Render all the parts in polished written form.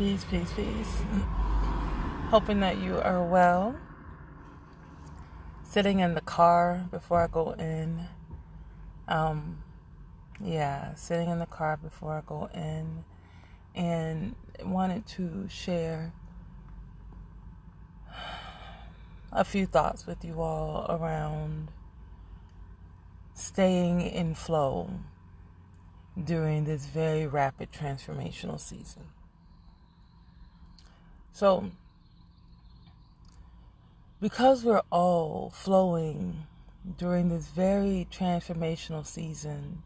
Peace, peace, peace. Hoping that you are well. Sitting in the car before I go in. Sitting in the car before I go in. And wanted to share a few thoughts with you all around staying in flow during this very rapid transformational season. So, because we're all flowing during this very transformational season,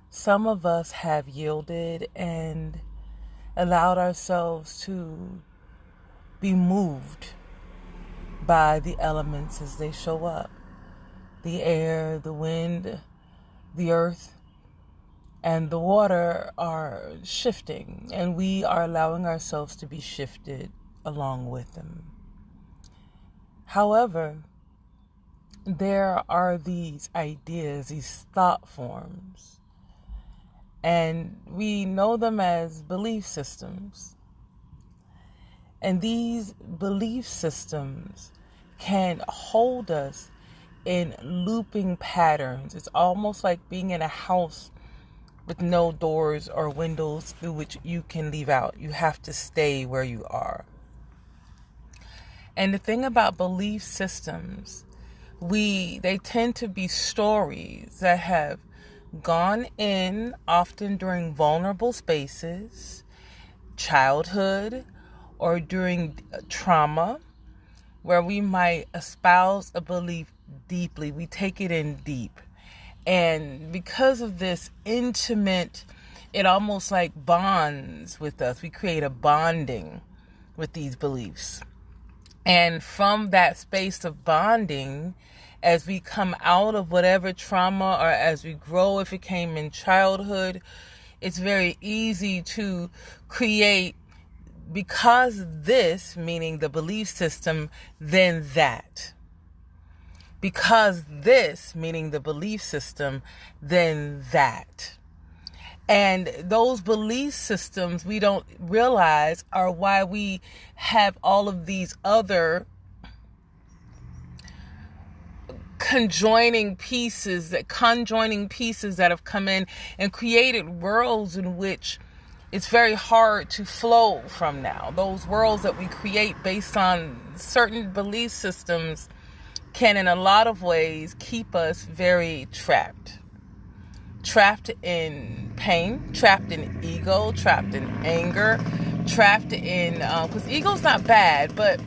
some of us have yielded and allowed ourselves to be moved by the elements as they show up. The air, the wind, the earth, and the water are shifting, and we are allowing ourselves to be shifted along with them. However, there are these ideas, these thought forms, and we know them as belief systems. And these belief systems can hold us in looping patterns. It's almost like being in a house with no doors or windows through which you can leave out. You have to stay where you are. And the thing about belief systems, they tend to be stories that have gone in often during vulnerable spaces, childhood, or during trauma, where we might espouse a belief deeply. We take it in deep. And because of this intimate, it almost like bonds with us. We create a bonding with these beliefs. And from that space of bonding, as we come out of whatever trauma or as we grow, if it came in childhood, it's very easy to create, because this, meaning the belief system, then that. Because this, meaning the belief system, then that. And those belief systems we don't realize are why we have all of these other conjoining pieces that have come in and created worlds in which it's very hard to flow from now. Those worlds that we create based on certain belief systems can, in a lot of ways, keep us very trapped. Trapped in pain, trapped in ego, trapped in anger, trapped in, because ego's not bad, but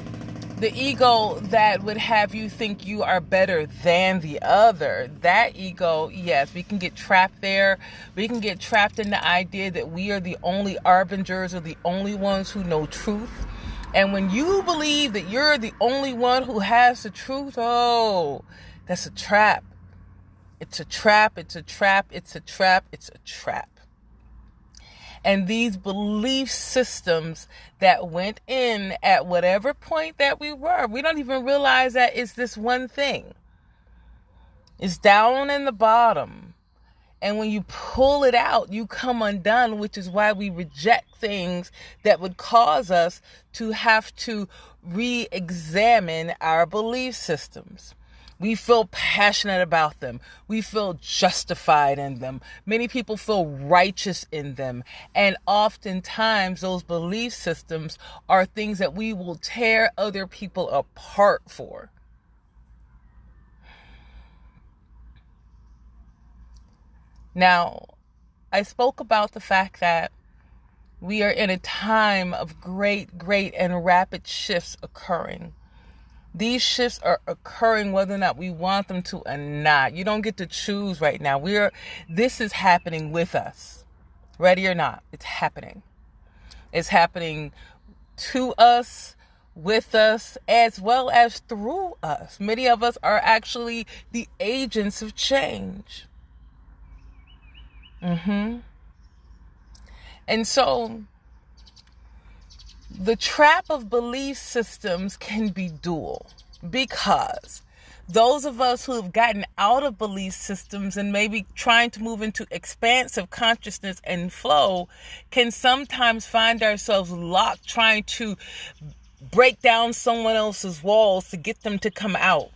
the ego that would have you think you are better than the other, that ego, yes, we can get trapped there. We can get trapped in the idea that we are the only arbingers or the only ones who know truth. And when you believe that you're the only one who has the truth, oh, that's a trap. It's a trap, it's a trap, it's a trap, it's a trap. And these belief systems that went in at whatever point that we were, we don't even realize that it's this one thing. It's down in the bottom. And when you pull it out, you come undone, which is why we reject things that would cause us to have to re-examine our belief systems. We feel passionate about them. We feel justified in them. Many people feel righteous in them. And oftentimes those belief systems are things that we will tear other people apart for. Now, I spoke about the fact that we are in a time of great and rapid shifts occurring. These shifts are occurring whether or not we want them to or not. You don't get to choose right now. This is happening with us. Ready or not, it's happening. It's happening to us, with us, as well as through us. Many of us are actually the agents of change. And so the trap of belief systems can be dual, because Those of us who have gotten out of belief systems and maybe trying to move into expansive consciousness and flow can sometimes find ourselves locked trying to break down someone else's walls to get them to come out.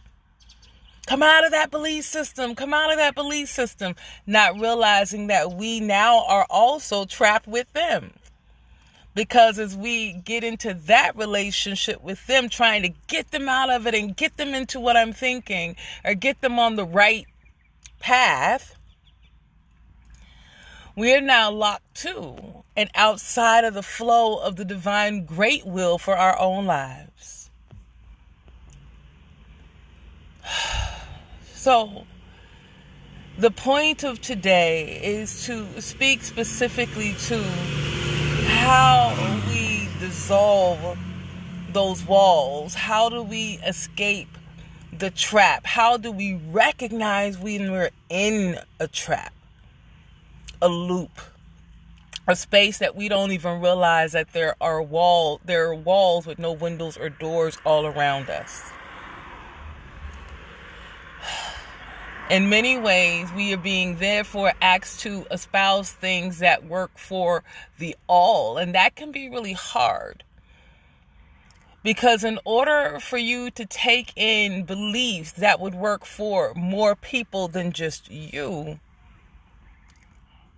Come out of that belief system. Come out of that belief system. Not realizing that we now are also trapped with them. Because as we get into that relationship with them, trying to get them out of it and get them into what I'm thinking or get them on the right path, we are now locked too and outside of the flow of the divine great will for our own lives. So, the point of today is to speak specifically to how we dissolve those walls. How do we escape the trap? How do we recognize when we're in a trap, a loop, a space that we don't even realize that there are walls with no windows or doors all around us? In many ways, we are being therefore asked to espouse things that work for the all. And that can be really hard. Because in order for you to take in beliefs that would work for more people than just you,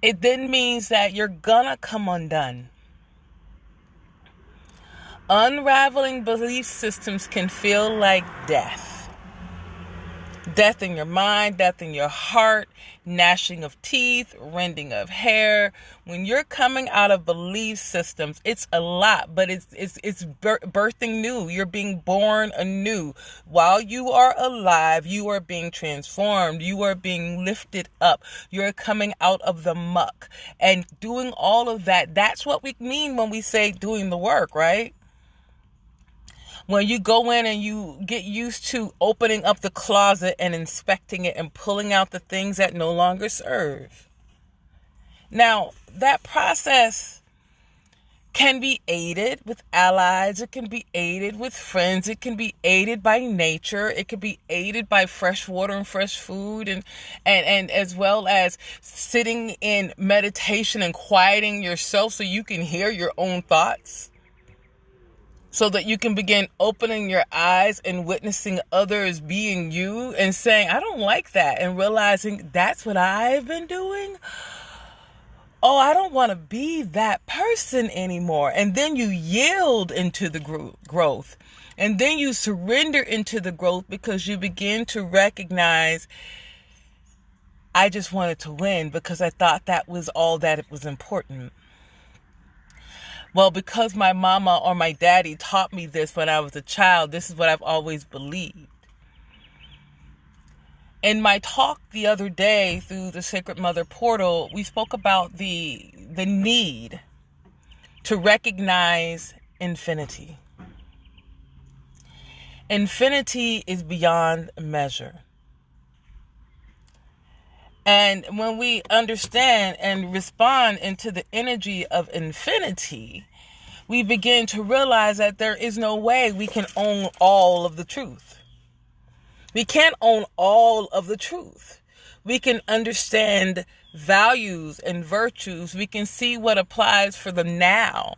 it then means that you're gonna come undone. Unraveling belief systems can feel like death. Death in your mind, death in your heart, gnashing of teeth, rending of hair. When you're coming out of belief systems, it's a lot, but it's birthing new. You're being born anew. While you are alive, you are being transformed. You are being lifted up. You're coming out of the muck and doing all of that. That's what we mean when we say doing the work, right? When you go in and you get used to opening up the closet and inspecting it and pulling out the things that no longer serve. Now, that process can be aided with allies. It can be aided with friends. It can be aided by nature. It can be aided by fresh water and fresh food and as well as sitting in meditation and quieting yourself so you can hear your own thoughts. So that you can begin opening your eyes and witnessing others being you and saying, I don't like that. And realizing that's what I've been doing. Oh, I don't want to be that person anymore. And then you yield into the growth. And then you surrender into the growth because you begin to recognize, I just wanted to win because I thought that was all that it was important. Well, because my mama or my daddy taught me this when I was a child, this is what I've always believed. In my talk the other day through the Sacred Mother portal, we spoke about the need to recognize infinity. Infinity is beyond measure. And when we understand and respond into the energy of infinity, we begin to realize that there is no way we can own all of the truth. We can't own all of the truth. We can understand values and virtues. We can see what applies for the now.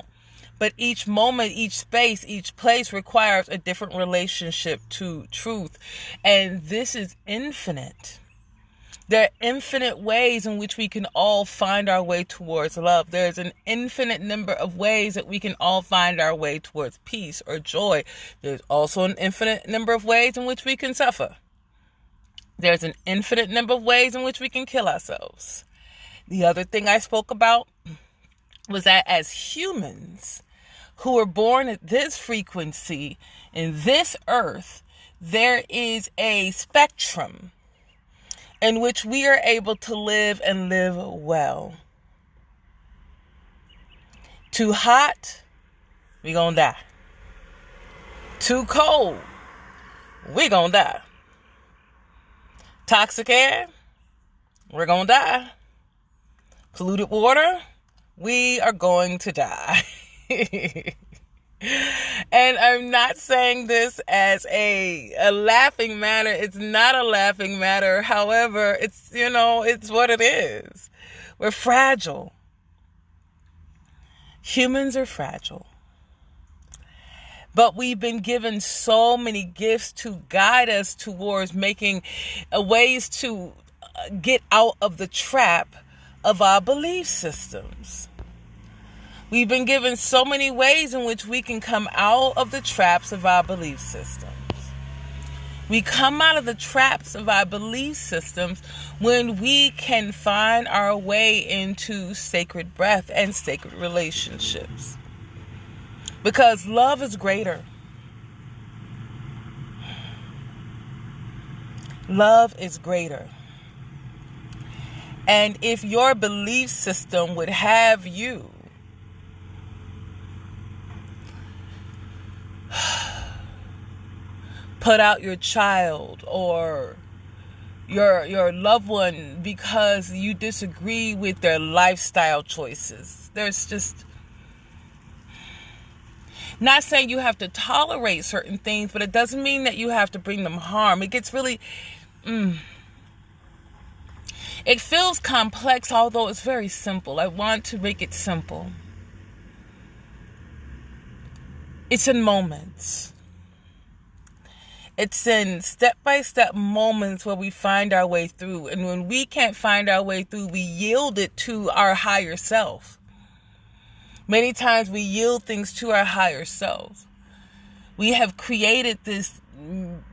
But each moment, each space, each place requires a different relationship to truth. And this is infinite. There are infinite ways in which we can all find our way towards love. There's an infinite number of ways that we can all find our way towards peace or joy. There's also an infinite number of ways in which we can suffer. There's an infinite number of ways in which we can kill ourselves. The other thing I spoke about was that as humans who are born at this frequency in this earth, there is a spectrum in which we are able to live and live well. Too hot, we gonna die. Too cold, we gonna die. Toxic air, we're gonna die. Polluted water, we are going to die. And And I'm not saying this as a laughing matter. It's not a laughing matter. However, it's, it's what it is. We're fragile. Humans are fragile. But we've been given so many gifts to guide us towards making ways to get out of the trap of our belief systems. We've been given so many ways in which we can come out of the traps of our belief systems. We come out of the traps of our belief systems when we can find our way into sacred breath and sacred relationships. Because love is greater. Love is greater. And if your belief system would have you put out your child or your loved one because you disagree with their lifestyle choices, there's just, not saying you have to tolerate certain things, but it doesn't mean that you have to bring them harm. It gets really, it feels complex, although it's very simple. I want to make it simple. It's in moments. It's in step-by-step moments where we find our way through. And when we can't find our way through, we yield it to our higher self. Many times we yield things to our higher self. We have created this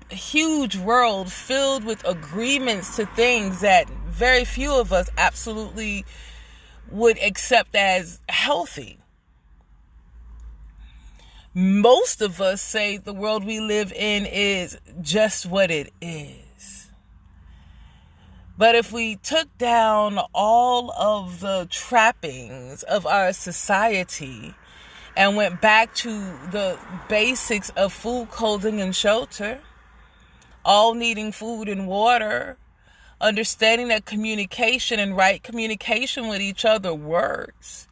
huge world filled with agreements to things that very few of us absolutely would accept as healthy. Most of us say the world we live in is just what it is. But if we took down all of the trappings of our society and went back to the basics of food, clothing, and shelter, all needing food and water, understanding that communication and right communication with each other works,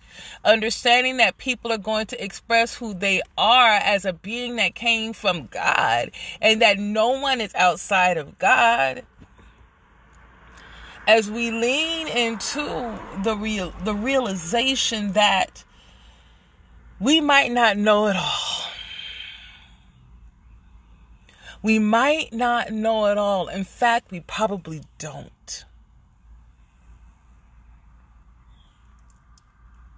understanding that people are going to express who they are as a being that came from God and that no one is outside of God. As we lean into the realization that we might not know it all. We might not know it all. In fact, we probably don't.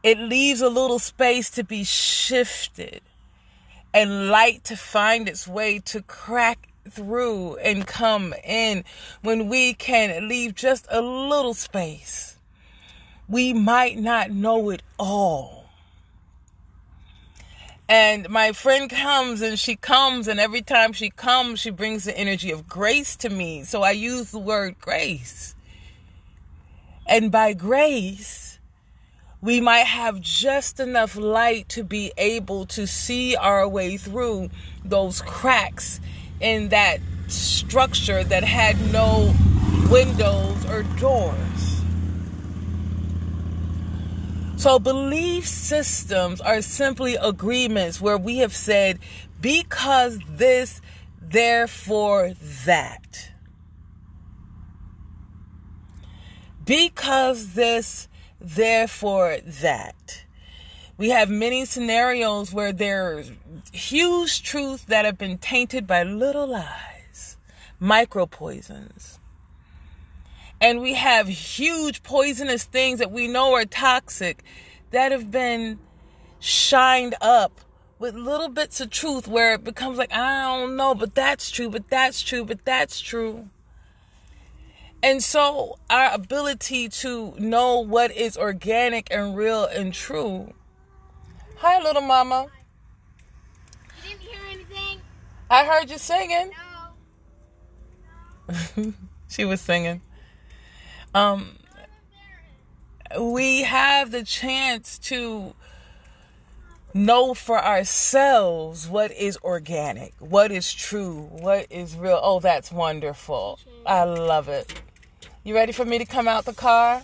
It leaves a little space to be shifted and light to find its way to crack through and come in when we can leave just a little space. We might not know it all. And my friend comes and every time she comes, she brings the energy of grace to me. So I use the word grace. And by grace, we might have just enough light to be able to see our way through those cracks in that structure that had no windows or doors. So belief systems are simply agreements where we have said, because this, therefore that. Because this, therefore that. We have many scenarios where there's huge truths that have been tainted by little lies, micro poisons. And we have huge poisonous things that we know are toxic that have been shined up with little bits of truth where it becomes like, I don't know, but that's true, but that's true, but that's true. And so our ability to know what is organic and real and true. Hi, little mama. You didn't hear anything? I heard you singing. No. She was singing. We have the chance to know for ourselves what is organic, what is true, what is real. Oh, that's wonderful. I love it. You ready for me to come out the car?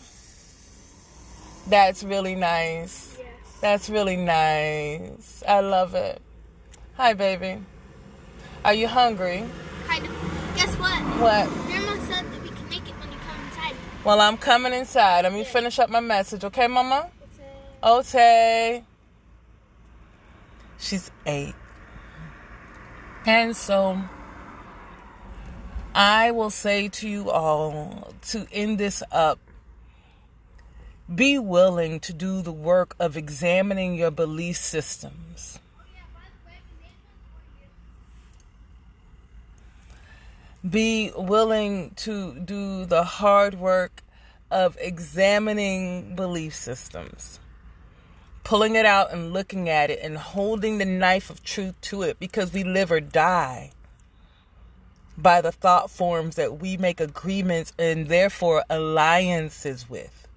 That's really nice. Yes. That's really nice. I love it. Hi, baby. Are you hungry? Kind of. Guess what? What? Grandma said that we can make it when you come inside. Well, I'm coming inside. Let me finish up my message. Okay, Mama? It's Ote. She's 8. And so I will say to you all, to end this up, be willing to do the work of examining your belief systems. Be willing to do the hard work of examining belief systems. Pulling it out and looking at it and holding the knife of truth to it, because we live or die by the thought forms that we make agreements and therefore alliances with.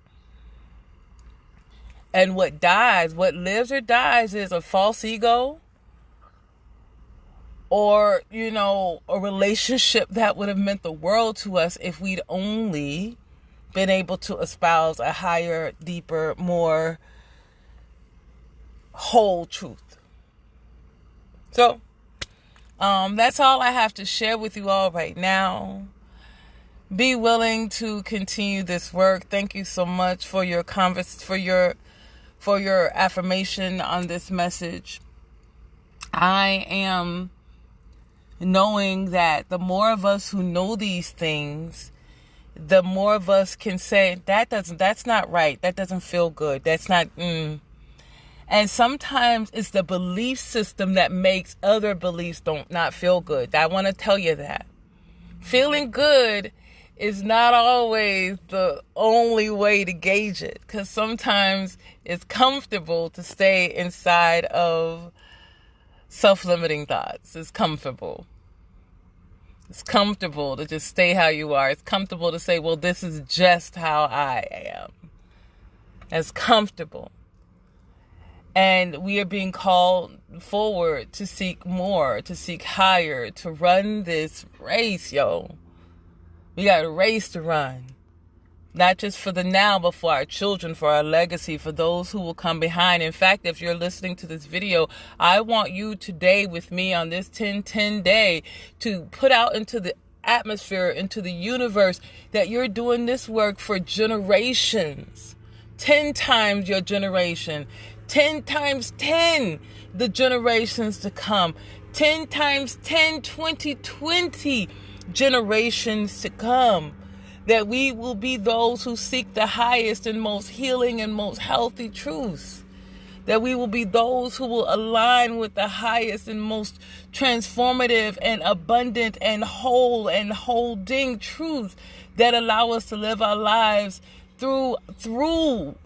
And what lives or dies is a false ego, or, a relationship that would have meant the world to us if we'd only been able to espouse a higher, deeper, more whole truth. So, that's all I have to share with you all right now. Be willing to continue this work. Thank you so much for your for your affirmation on this message. I am knowing that the more of us who know these things, the more of us can say, that's not right. That doesn't feel good. That's not, And sometimes it's the belief system that makes other beliefs not feel good. I want to tell you that. Feeling good is not always the only way to gauge it, because sometimes it's comfortable to stay inside of self-limiting thoughts. It's comfortable. It's comfortable to just stay how you are. It's comfortable to say, well, this is just how I am. It's comfortable. And we are being called forward to seek more, to seek higher, to run this race, yo. We got a race to run. Not just for the now, but for our children, for our legacy, for those who will come behind. In fact, if you're listening to this video, I want you today with me on this 10-10 day to put out into the atmosphere, into the universe, that you're doing this work for generations. 10 times your generation. 10 times 10 the generations to come. 10 times 10, 20 generations to come. That we will be those who seek the highest and most healing and most healthy truths. That we will be those who will align with the highest and most transformative and abundant and whole and holding truths that allow us to live our lives through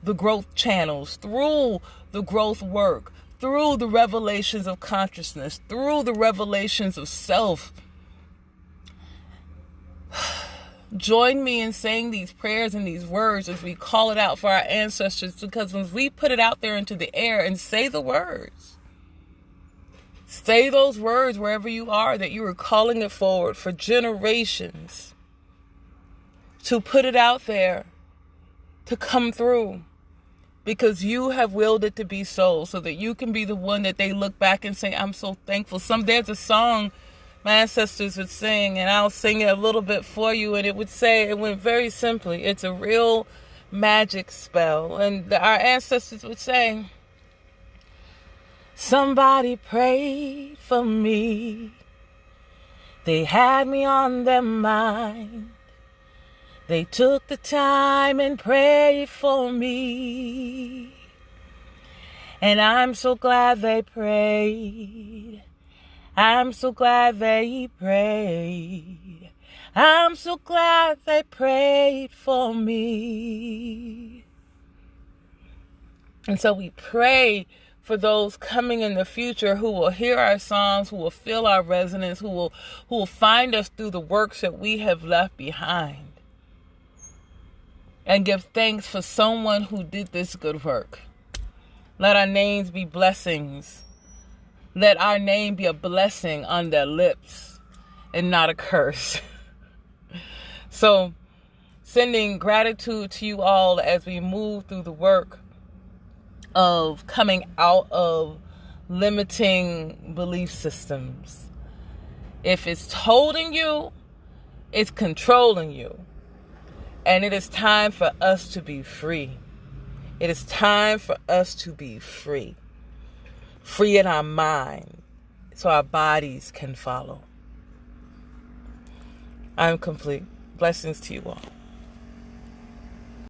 the growth channels, through the growth work, through the revelations of consciousness, through the revelations of self. Join me in saying these prayers and these words as we call it out for our ancestors, because when we put it out there into the air and say the words, say those words wherever you are, that you are calling it forward for generations to put it out there, to come through, because you have willed it to be so that you can be the one that they look back and say, I'm so thankful. There's a song my ancestors would sing, and I'll sing it a little bit for you, and it went very simply. It's a real magic spell. And our ancestors would say, somebody prayed for me. They had me on their mind. They took the time and prayed for me. And I'm so glad they prayed. I'm so glad they prayed. I'm so glad they prayed for me. And so we pray for those coming in the future who will hear our songs, who will feel our resonance, who will find us through the works that we have left behind. And give thanks for someone who did this good work. Let our names be blessings. Let our name be a blessing on their lips and not a curse. So, sending gratitude to you all as we move through the work of coming out of limiting belief systems. If it's holding you, it's controlling you. And it is time for us to be free. It is time for us to be free. Free in our mind so our bodies can follow. I'm complete. Blessings to you all.